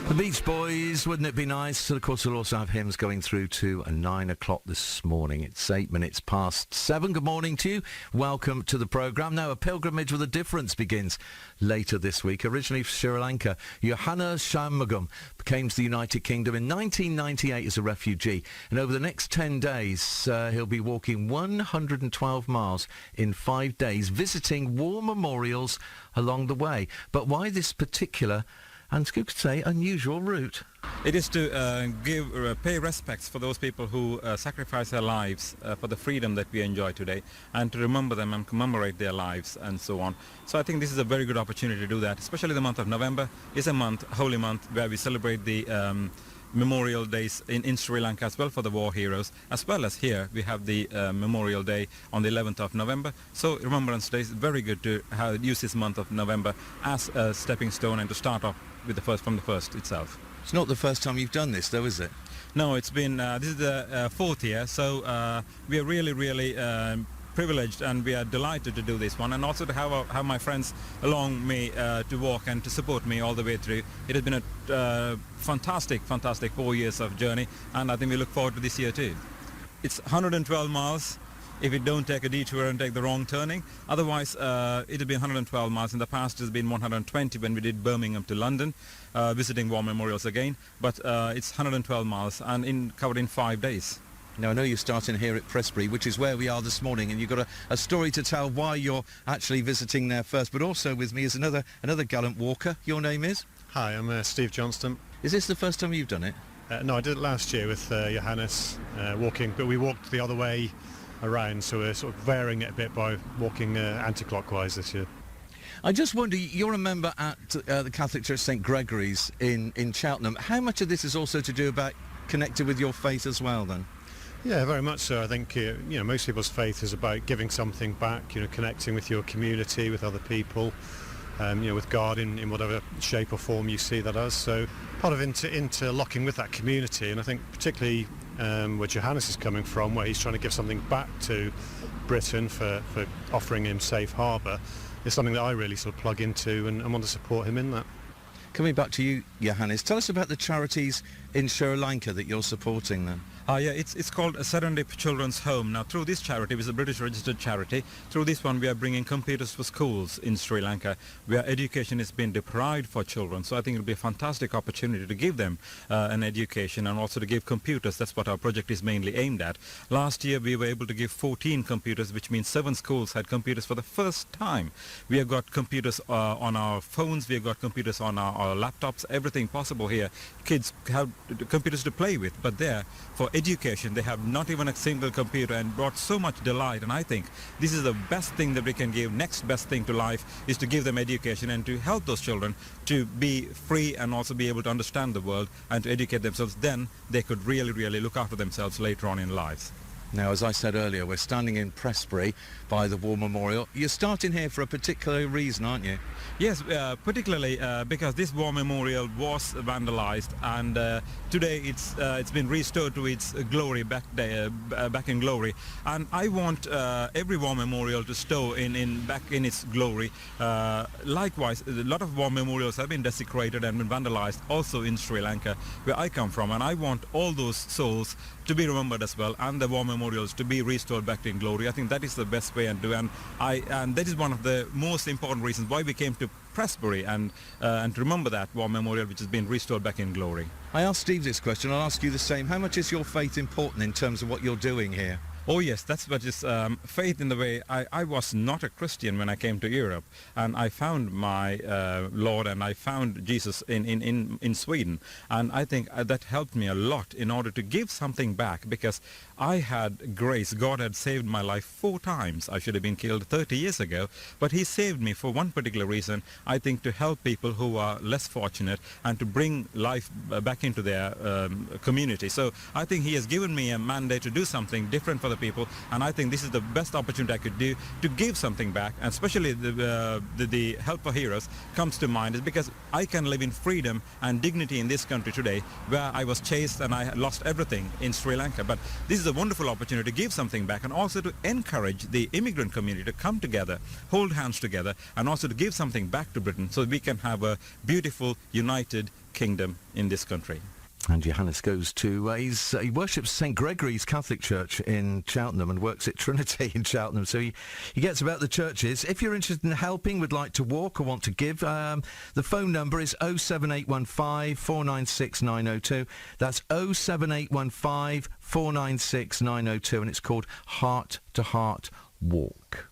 The Beach Boys, wouldn't it be nice? And of course we'll also have hymns going through to 9 o'clock this morning. It's 8 minutes past 7. Good morning to you. Welcome to the programme. Now, a pilgrimage with a difference begins later this week. Originally from Sri Lanka, Johannes Shanmugambbc came to the United Kingdom in 1998 as a refugee. And over the next 10 days, he'll be walking 112 miles in 5 days, visiting war memorials along the way. But why this particular, and you could say, unusual route? It is to pay respects for those people who sacrifice their lives for the freedom that we enjoy today, and to remember them and commemorate their lives and so on. So I think this is a very good opportunity to do that, especially the month of November is a month, holy month, where we celebrate the Memorial Days in Sri Lanka as well for the war heroes, as well as here we have the Memorial Day on the 11th of November. So Remembrance Day is very good to use this month of November as a stepping stone and to start off with from the first itself. It's not the first time you've done this, though, is it? No, it's been, this is the fourth year, so we are really privileged, and we are delighted to do this one, and also to have my friends along me to walk and to support me all the way through. It has been a fantastic 4 years of journey, and I think we look forward to this year too. It's 112 miles if we don't take a detour and take the wrong turning. Otherwise, it'll be 112 miles. In the past, it's been 120 when we did Birmingham to London, visiting war memorials again. But it's 112 miles and covered in 5 days. Now, I know you're starting here at Prestbury, which is where we are this morning, and you've got a story to tell why you're actually visiting there first. But also with me is another gallant walker. Your name is? Hi, I'm Steve Johnston. Is this the first time you've done it? No, I did it last year with Johannes walking, but we walked the other way around, so we're sort of varying it a bit by walking anti-clockwise this year. I just wonder, you're a member at the Catholic Church St Gregory's in Cheltenham. How much of this is also to do about connected with your faith as well, then? Yeah, very much so. I think most people's faith is about giving something back, connecting with your community, with other people, with God in whatever shape or form you see that as. So part of interlocking with that community, and I think particularly where Johannes is coming from, where he's trying to give something back to Britain for offering him safe harbour, is something that I really sort of plug into and want to support him in that. Coming back to you, Johannes, tell us about the charities in Sri Lanka that you're supporting then. Yeah, it's called a Serendip Children's Home. Now, through this charity, which is a British registered charity, through this one we are bringing computers for schools in Sri Lanka, where education is being deprived for children. So I think it'll be a fantastic opportunity to give them an education and also to give computers. That's what our project is mainly aimed at. Last year we were able to give 14 computers, which means 7 schools had computers for the first time. We have got computers on our phones, we have got computers on our laptops, everything possible here. Kids have computers to play with, but there, for education, they have not even a single computer, and brought so much delight. And I think this is the best thing that we can give. Next best thing to life is to give them education and to help those children to be free and also be able to understand the world and to educate themselves. Then they could really look after themselves later on in lives. Now, as I said earlier, we're standing in Prestbury by the War Memorial. You're starting here for a particular reason, aren't you? Yes, particularly because this war memorial was vandalized, and today it's been restored to its glory, back in glory. And I want every war memorial to stow back in its glory. Likewise, a lot of war memorials have been desecrated and been vandalized also in Sri Lanka, where I come from, and I want all those souls to be remembered as well, and the war memorials to be restored back in glory. I think that is the best way to do, and that is one of the most important reasons why we came to Prestbury and to remember that war memorial which has been restored back in glory. I asked Steve this question, I'll ask you the same. How much is your faith important in terms of what you're doing here? Oh yes, that's what is faith in the way. I was not a Christian when I came to Europe, and I found my Lord and I found Jesus in Sweden, and I think that helped me a lot in order to give something back, because I had grace. God had saved my life 4 times. I should have been killed 30 years ago, but he saved me for one particular reason, I think to help people who are less fortunate and to bring life back into their community. So I think he has given me a mandate to do something different for other people, and I think this is the best opportunity I could do to give something back, and especially the Help for Heroes comes to mind is because I can live in freedom and dignity in this country today where I was chased and I lost everything in Sri Lanka. But this is a wonderful opportunity to give something back and also to encourage the immigrant community to come together, hold hands together, and also to give something back to Britain so that we can have a beautiful, united kingdom in this country. And Johannes goes to, he worships St Gregory's Catholic Church in Cheltenham and works at Trinity in Cheltenham, so he gets about the churches. If you're interested in helping, would like to walk or want to give, the phone number is 07815 496 902. That's 07815 496 902, and it's called Heart to Heart Walk.